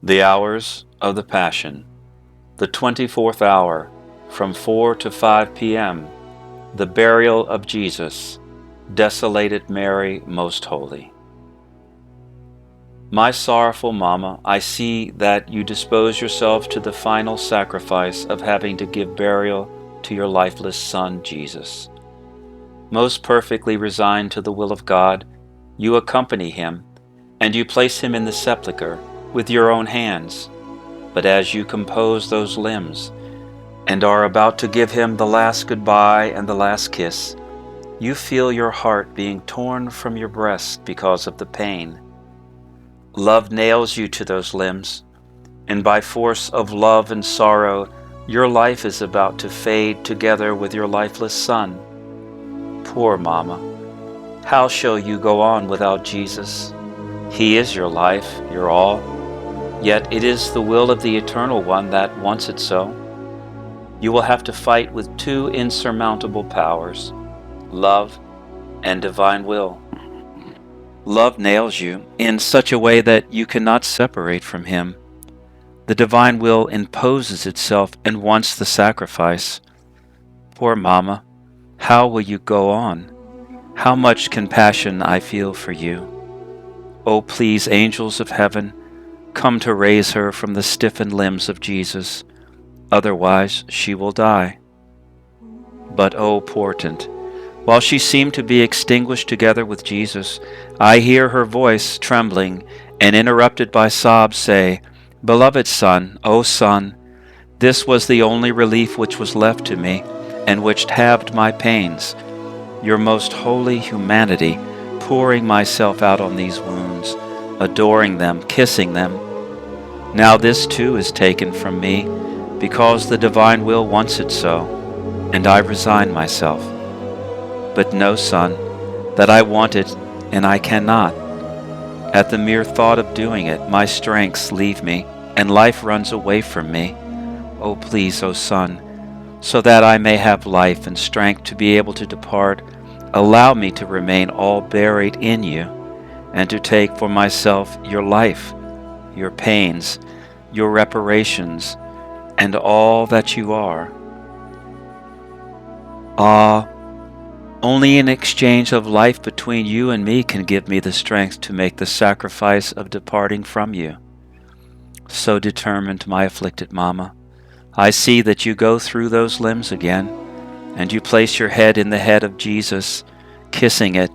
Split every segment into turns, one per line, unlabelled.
The hours of the Passion. The 24th hour, from 4 to 5 p.m., the burial of Jesus, Desolated Mary, most holy. My sorrowful Mama, I see that you dispose yourself to the final sacrifice of having to give burial to your lifeless Son, Jesus. Most perfectly resigned to the will of God, you accompany him, and you place him in the sepulchre with your own hands. But as you compose those limbs, and are about to give him the last goodbye and the last kiss, you feel your heart being torn from your breast because of the pain. Love nails you to those limbs, and by force of love and sorrow, your life is about to fade together with your lifeless Son. Poor Mama, how shall you go on without Jesus? He is your life, your all. Yet it is the will of the Eternal One that wants it so. You will have to fight with two insurmountable powers, love and divine will. Love nails you in such a way that you cannot separate from him. The divine will imposes itself and wants the sacrifice. Poor Mama, how will you go on? How much compassion I feel for you. Oh, please, angels of heaven, come to raise her from the stiffened limbs of Jesus. Otherwise she will die. But, oh, portent, while she seemed to be extinguished together with Jesus, I hear her voice trembling and interrupted by sobs say, "Beloved Son, O Son, this was the only relief which was left to me, and which halved my pains, your most holy humanity, pouring myself out on these wounds, adoring them, kissing them. Now this too is taken from me, because the divine will wants it so, and I resign myself. But know, Son, that I want it, and I cannot. At the mere thought of doing it, my strengths leave me, and life runs away from me. Oh, please, O Son, so that I may have life and strength to be able to depart, allow me to remain all buried in you, and to take for myself your life, your pains, your reparations, and all that you are. Ah, only in exchange of life between you and me can give me the strength to make the sacrifice of departing from you. So determined, my afflicted Mama, I see that you go through those limbs again, and you place your head in the head of Jesus, kissing it.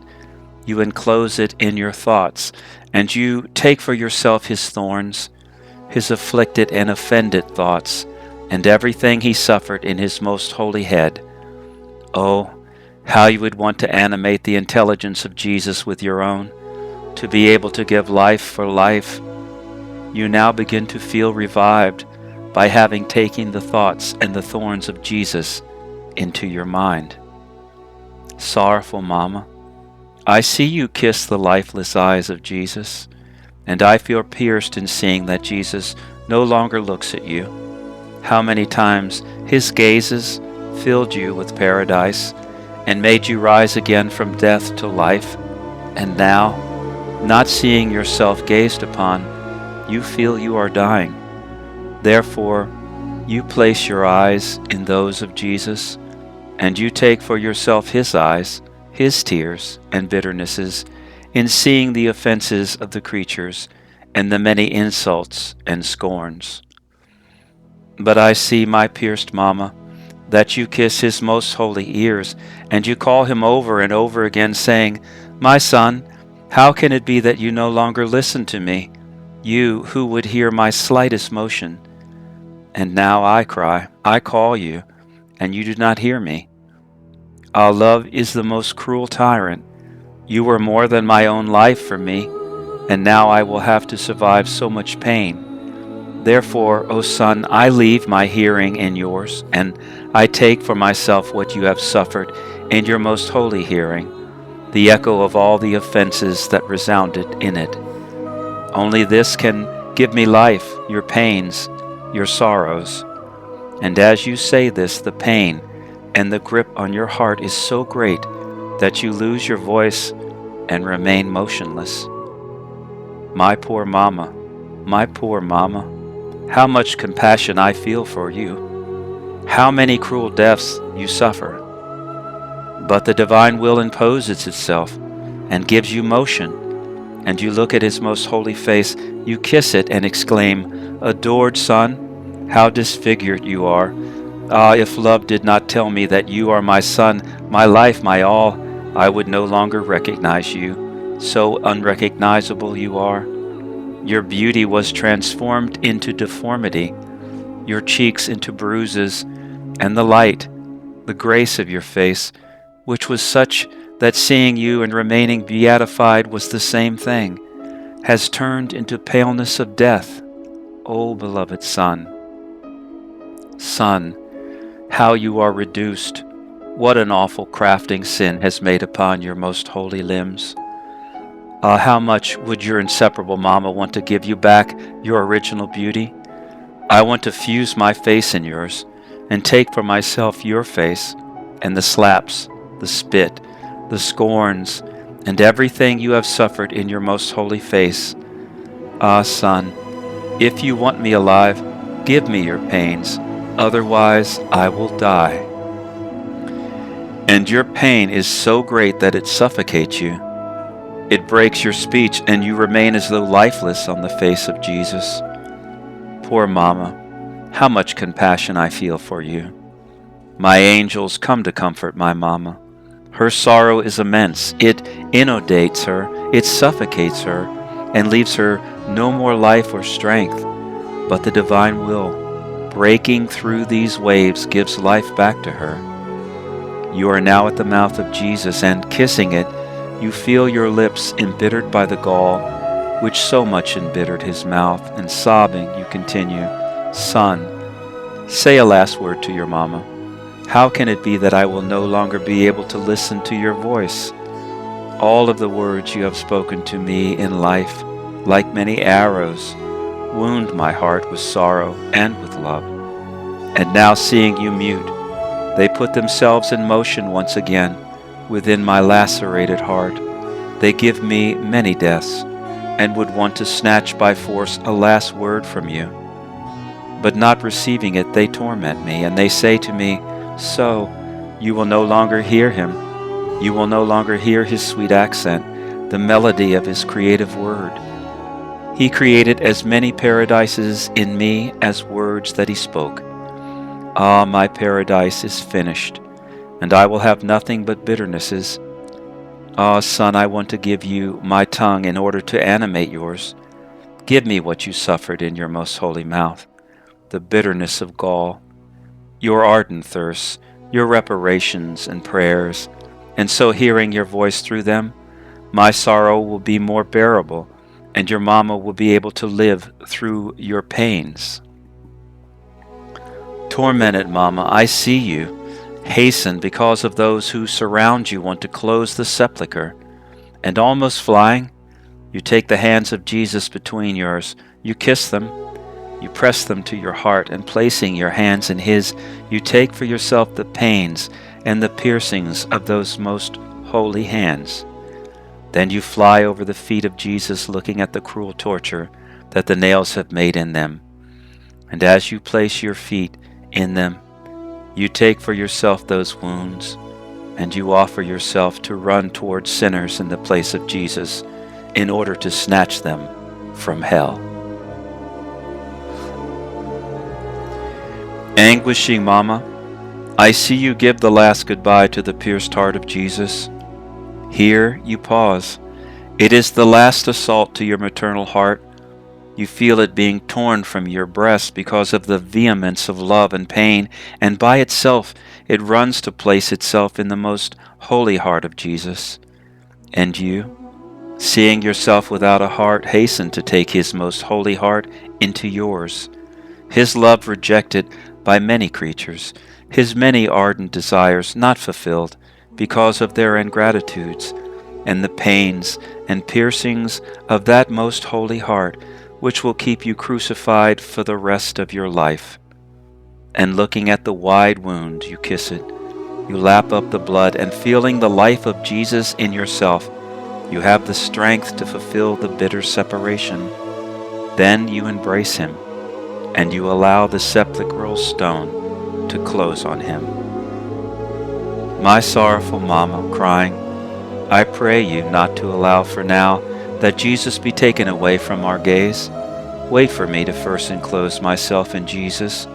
You enclose it in your thoughts, and you take for yourself his thorns, his afflicted and offended thoughts, and everything he suffered in his most holy head. Oh, how you would want to animate the intelligence of Jesus with your own, to be able to give life for life. You now begin to feel revived by having taken the thoughts and the thorns of Jesus into your mind. Sorrowful Mama, I see you kiss the lifeless eyes of Jesus, and I feel pierced in seeing that Jesus no longer looks at you. How many times his gazes filled you with paradise and made you rise again from death to life, and now, not seeing yourself gazed upon, you feel you are dying. Therefore, you place your eyes in those of Jesus, and you take for yourself his eyes, his tears and bitternesses, in seeing the offenses of the creatures and the many insults and scorns. But I see, my pierced Mama, that you kiss his most holy ears, and you call him over and over again, saying, "My Son, how can it be that you no longer listen to me, you who would hear my slightest motion? And now I cry, I call you, and you do not hear me. Ah, love is the most cruel tyrant. You were more than my own life for me, and now I will have to survive so much pain. Therefore, O Son, I leave my hearing in yours, and I take for myself what you have suffered in your most holy hearing, the echo of all the offenses that resounded in it. Only this can give me life, your pains, your sorrows. And as you say this, the pain and the grip on your heart is so great that you lose your voice and remain motionless. My poor Mama, My poor Mama, how much compassion I feel for you. How many cruel deaths you suffer. But the divine will imposes itself and gives you motion, and you look at his most holy face, you kiss it and exclaim, "Adored Son, how disfigured you are. Ah, if love did not tell me that you are my son, my life, my all, I would no longer recognize you. So unrecognizable you are. Your beauty was transformed into deformity, your cheeks into bruises, and the light, the grace of your face, which was such that seeing you and remaining beatified was the same thing, has turned into paleness of death. O beloved Son, Son, how you are reduced! What an awful crafting sin has made upon your most holy limbs! Ah, how much would your inseparable Mama want to give you back your original beauty? I want to fuse my face in yours, and take for myself your face, and the slaps, the spit, the scorns, and everything you have suffered in your most holy face. Ah, Son, if you want me alive, give me your pains, otherwise I will die. And your pain is so great that it suffocates you. It breaks your speech, and you remain as though lifeless on the face of Jesus. Poor Mama, how much compassion I feel for you. My angels come to comfort my Mama. Her sorrow is immense. It inundates her, it suffocates her, and leaves her no more life or strength. But the divine will, breaking through these waves, gives life back to her. You are now at the mouth of Jesus, and kissing it, you feel your lips embittered by the gall, which so much embittered his mouth, and sobbing you continue, Son, say a last word to your Mama. How can it be that I will no longer be able to listen to your voice? All of the words you have spoken to me in life, like many arrows, wound my heart with sorrow and with love. And now seeing you mute, they put themselves in motion once again within my lacerated heart. They give me many deaths, and would want to snatch by force a last word from you. But not receiving it, they torment me, and they say to me, So, you will no longer hear him. You will no longer hear his sweet accent, the melody of his creative word. He created as many paradises in me as words that he spoke. Ah, my paradise is finished, and I will have nothing but bitternesses. Ah, Son, I want to give you my tongue in order to animate yours. Give me what you suffered in your most holy mouth, the bitterness of gall, your ardent thirsts, your reparations and prayers, and so hearing your voice through them, my sorrow will be more bearable, and your Mama will be able to live through your pains. Tormented Mama, I see you. Hasten, because of those who surround you want to close the sepulchre. And almost flying, you take the hands of Jesus between yours. You kiss them. You press them to your heart, and placing your hands in his, you take for yourself the pains and the piercings of those most holy hands. Then you fly over the feet of Jesus, looking at the cruel torture that the nails have made in them. And as you place your feet in them, you take for yourself those wounds, and you offer yourself to run towards sinners in the place of Jesus in order to snatch them from hell. Anguishing Mama, I see you give the last goodbye to the pierced heart of Jesus. Here you pause. It is the last assault to your maternal heart. You feel it being torn from your breast because of the vehemence of love and pain, and by itself it runs to place itself in the most holy heart of Jesus. And you, seeing yourself without a heart, hasten to take his most holy heart into yours. His love rejected by many creatures, his many ardent desires not fulfilled because of their ingratitudes, and the pains and piercings of that most holy heart, which will keep you crucified for the rest of your life. And looking at the wide wound, you kiss it. You lap up the blood, and feeling the life of Jesus in yourself, you have the strength to fulfill the bitter separation. Then you embrace him, and you allow the sepulchral stone to close on him. My sorrowful Mama, crying, I pray you not to allow for now that Jesus be taken away from our gaze. Wait for me to first enclose myself in Jesus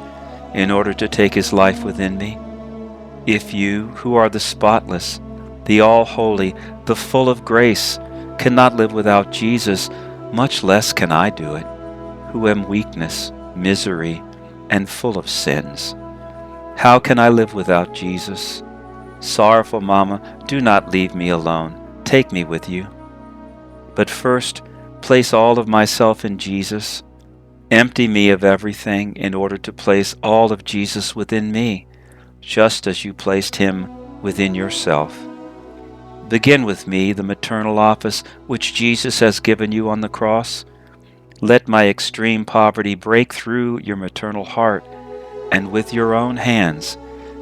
in order to take his life within me. If you, who are the spotless, the all-holy, the full of grace, cannot live without Jesus, much less can I do it, who am weakness, misery, and full of sins. How can I live without Jesus? Sorrowful Mama, do not leave me alone. Take me with you. But first, place all of myself in Jesus. Empty me of everything in order to place all of Jesus within me, just as you placed him within yourself. Begin with me the maternal office which Jesus has given you on the cross. Let my extreme poverty break through your maternal heart, and with your own hands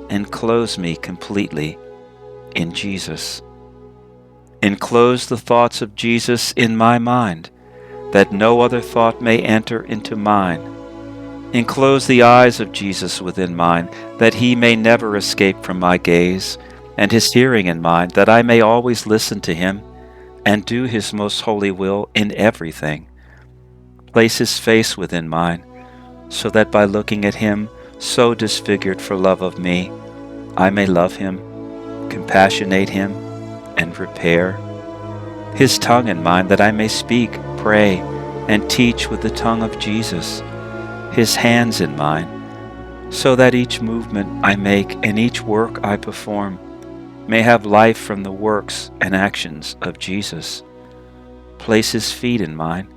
enclose me completely in Jesus. Enclose the thoughts of Jesus in my mind, that no other thought may enter into mine. Enclose the eyes of Jesus within mine, that he may never escape from my gaze, and his hearing in mine, that I may always listen to him and do his most holy will in everything. Place his face within mine, so that by looking at him, so disfigured for love of me, I may love him, compassionate him, and repair. His tongue in mine, that I may speak, pray, and teach with the tongue of Jesus. His hands in mine, so that each movement I make and each work I perform may have life from the works and actions of Jesus. Place his feet in mine,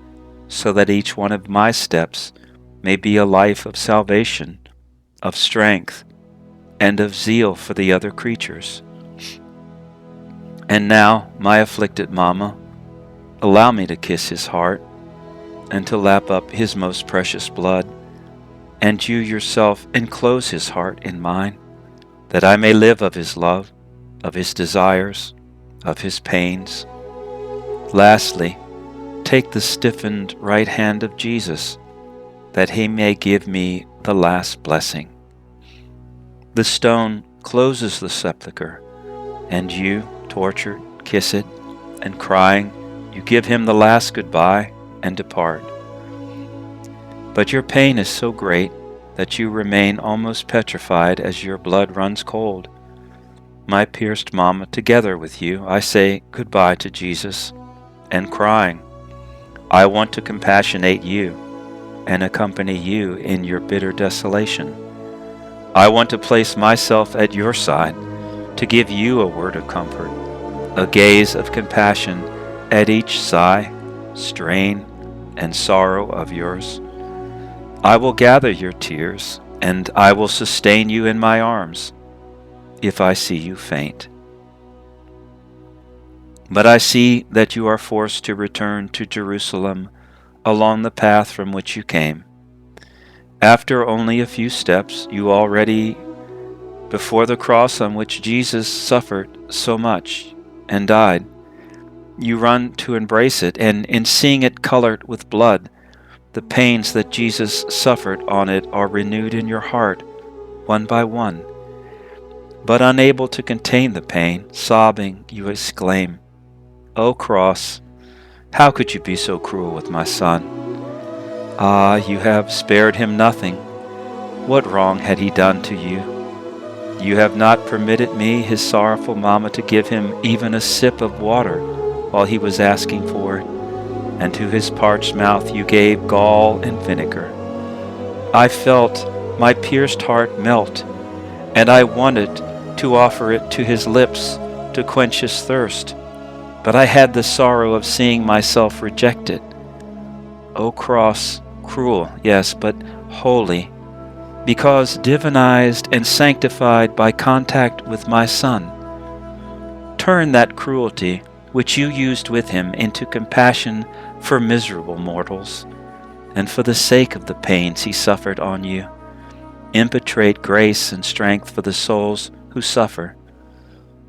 so that each one of my steps may be a life of salvation, of strength, and of zeal for the other creatures. And now, my afflicted Mama, allow me to kiss his heart, and to lap up his most precious blood, and you yourself enclose his heart in mine, that I may live of his love, of his desires, of his pains. Lastly, take the stiffened right hand of Jesus, that he may give me the last blessing. The stone closes the sepulchre, and you, tortured, kiss it, and crying, you give him the last goodbye and depart. But your pain is so great that you remain almost petrified as your blood runs cold. My pierced Mama, together with you, I say goodbye to Jesus, and crying, I want to compassionate you and accompany you in your bitter desolation. I want to place myself at your side to give you a word of comfort, a gaze of compassion at each sigh, strain, and sorrow of yours. I will gather your tears, and I will sustain you in my arms if I see you faint. But I see that you are forced to return to Jerusalem along the path from which you came. After only a few steps, you already before the cross on which Jesus suffered so much and died. You run to embrace it, and in seeing it colored with blood, the pains that Jesus suffered on it are renewed in your heart, one by one. But unable to contain the pain, sobbing, you exclaim, O cross, how could you be so cruel with my son? Ah, you have spared him nothing. What wrong had he done to you? You have not permitted me, his sorrowful Mama, to give him even a sip of water while he was asking for it, and to his parched mouth you gave gall and vinegar. I felt my pierced heart melt, and I wanted to offer it to his lips to quench his thirst, but I had the sorrow of seeing myself rejected. O cross, cruel, yes, but holy, because divinized and sanctified by contact with my Son. Turn that cruelty which you used with him into compassion for miserable mortals, and for the sake of the pains he suffered on you, impetrate grace and strength for the souls who suffer,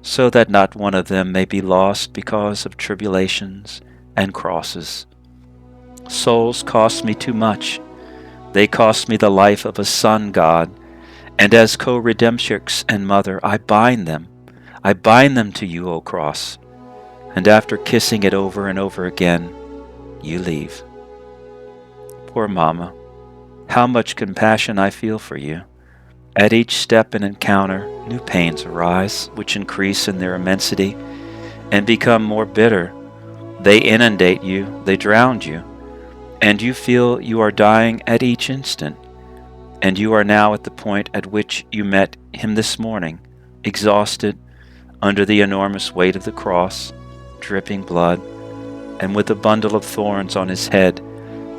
so that not one of them may be lost because of tribulations and crosses. Souls cost me too much. They cost me the life of a son, God, and as co-redemptrix and mother, I bind them. I bind them to you, O cross. And after kissing it over and over again, you leave. Poor Mama, how much compassion I feel for you. At each step and encounter, new pains arise, which increase in their immensity and become more bitter. They inundate you, they drown you, and you feel you are dying at each instant. And you are now at the point at which you met him this morning, exhausted, under the enormous weight of the cross, dripping blood, and with a bundle of thorns on his head,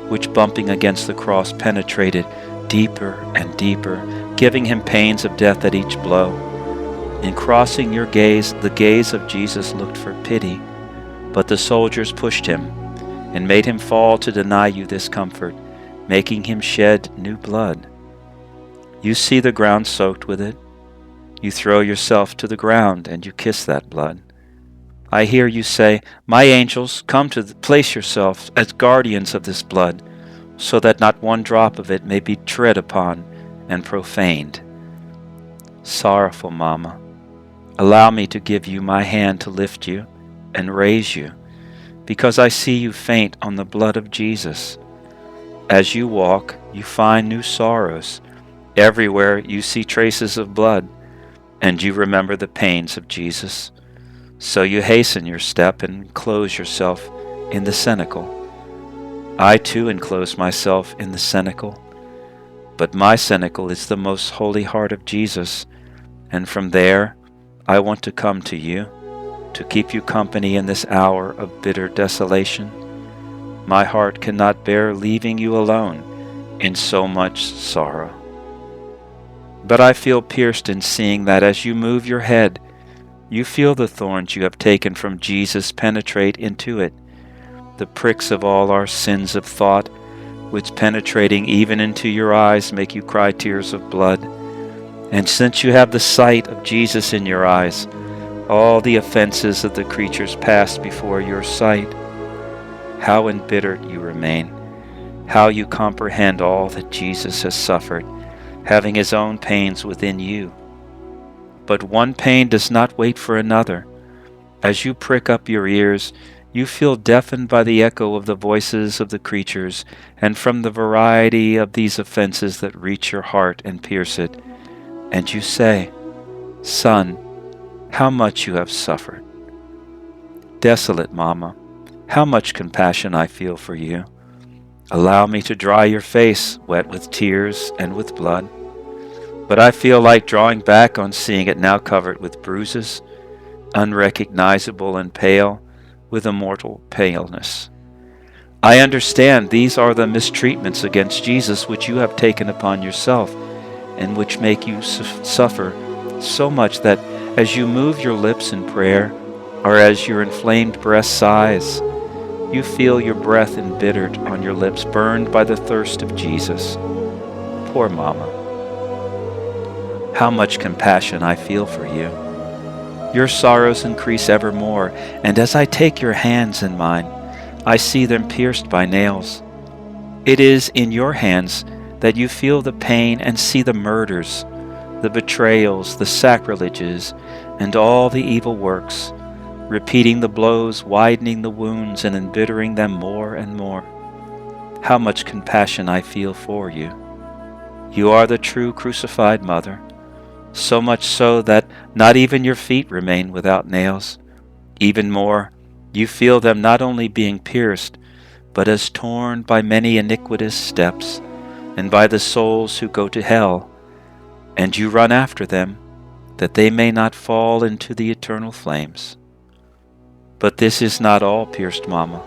which bumping against the cross penetrated deeper and deeper, giving him pains of death at each blow. In crossing your gaze, the gaze of Jesus looked for pity, but the soldiers pushed him and made him fall to deny you this comfort, making him shed new blood. You see the ground soaked with it. You throw yourself to the ground and you kiss that blood. I hear you say, "My angels, come to place yourselves as guardians of this blood, so that not one drop of it may be tread upon and profaned." Sorrowful Mama, allow me to give you my hand to lift you and raise you, because I see you faint on the blood of Jesus. As you walk, you find new sorrows. Everywhere you see traces of blood, and you remember the pains of Jesus. So you hasten your step and enclose yourself in the cenacle. I too enclose myself in the cenacle, but my cenacle is the most holy heart of Jesus, and from there I want to come to you, to keep you company in this hour of bitter desolation. My heart cannot bear leaving you alone in so much sorrow. But I feel pierced in seeing that as you move your head, you feel the thorns you have taken from Jesus penetrate into it, the pricks of all our sins of thought, which penetrating even into your eyes make you cry tears of blood. And since you have the sight of Jesus in your eyes, all the offenses of the creatures pass before your sight. How embittered you remain, how you comprehend all that Jesus has suffered, having his own pains within you. But one pain does not wait for another. As you prick up your ears, you feel deafened by the echo of the voices of the creatures, and from the variety of these offenses that reach your heart and pierce it. And you say, "Son, how much you have suffered." Desolate Mama, how much compassion I feel for you. Allow me to dry your face, wet with tears and with blood. But I feel like drawing back on seeing it now covered with bruises, unrecognizable and pale, with a mortal paleness. I understand these are the mistreatments against Jesus which you have taken upon yourself, and which make you suffer so much that as you move your lips in prayer, or as your inflamed breast sighs, you feel your breath embittered on your lips, burned by the thirst of Jesus. Poor Mama, how much compassion I feel for you. Your sorrows increase evermore, and as I take your hands in mine, I see them pierced by nails. It is in your hands that you feel the pain and see the murders, the betrayals, the sacrileges, and all the evil works, repeating the blows, widening the wounds, and embittering them more and more. How much compassion I feel for you. You are the true crucified Mother, so much so that not even your feet remain without nails. Even more, you feel them not only being pierced, but as torn by many iniquitous steps, and by the souls who go to hell, and you run after them, that they may not fall into the eternal flames. But this is not all, pierced Mama.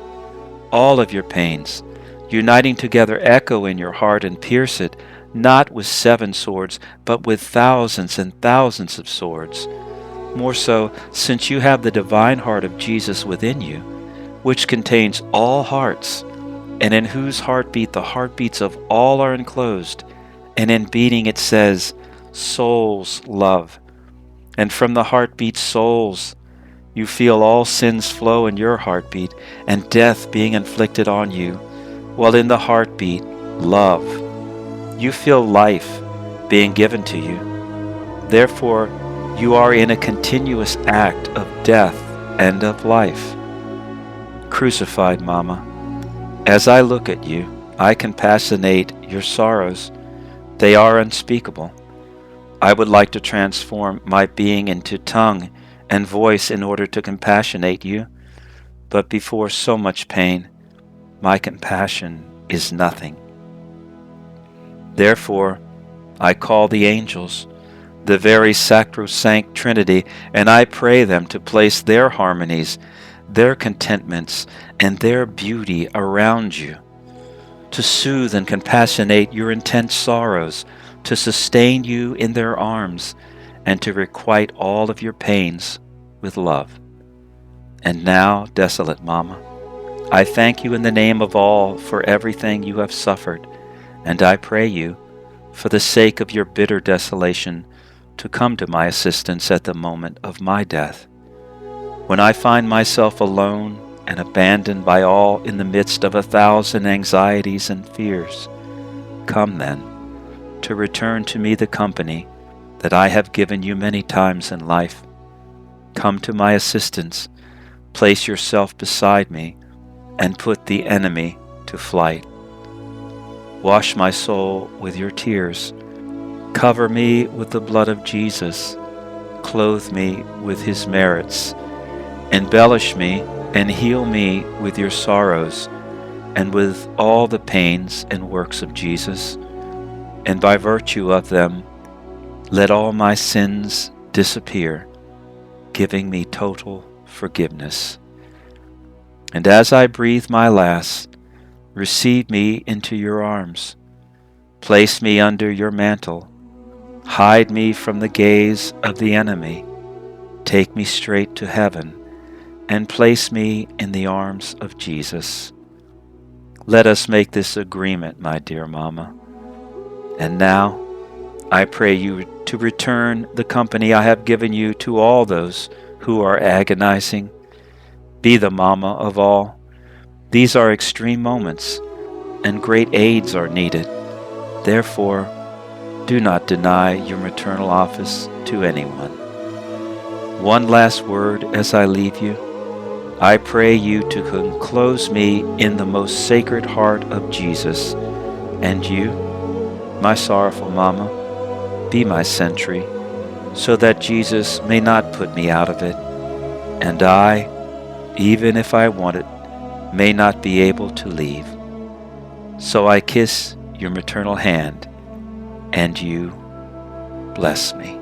All of your pains, uniting together, echo in your heart and pierce it, not with 7 swords, but with thousands and thousands of swords. More so, since you have the divine heart of Jesus within you, which contains all hearts, and in whose heartbeat the heartbeats of all are enclosed, and in beating it says, "Souls love." And from the heartbeat souls, you feel all sins flow in your heartbeat, and death being inflicted on you, while in the heartbeat, love. You feel life being given to you. Therefore, you are in a continuous act of death and of life. Crucified Mama, as I look at you, I compassionate your sorrows. They are unspeakable. I would like to transform my being into tongue and voice in order to compassionate you, but before so much pain, my compassion is nothing. Therefore, I call the angels, the very sacrosanct Trinity, and I pray them to place their harmonies, their contentments, and their beauty around you, to soothe and compassionate your intense sorrows, to sustain you in their arms, and to requite all of your pains with love. And now, desolate Mama, I thank you in the name of all for everything you have suffered, and I pray you, for the sake of your bitter desolation, to come to my assistance at the moment of my death. When I find myself alone and abandoned by all in the midst of 1,000 anxieties and fears, come then, to return to me the company that I have given you many times in life. Come to my assistance, place yourself beside me, and put the enemy to flight. Wash my soul with your tears. Cover me with the blood of Jesus. Clothe me with his merits. Embellish me and heal me with your sorrows and with all the pains and works of Jesus. And by virtue of them, let all my sins disappear, giving me total forgiveness. And as I breathe my last, receive me into your arms. Place me under your mantle. Hide me from the gaze of the enemy. Take me straight to heaven and place me in the arms of Jesus. Let us make this agreement, my dear Mama. And now, I pray you to return the company I have given you to all those who are agonizing. Be the Mama of all. These are extreme moments, and great aids are needed. Therefore, do not deny your maternal office to anyone. One last word as I leave you. I pray you to enclose me in the most sacred heart of Jesus, and you, my sorrowful Mama, be my sentry, so that Jesus may not put me out of it, and I, even if I want it, may not be able to leave. So I kiss your maternal hand, and you bless me.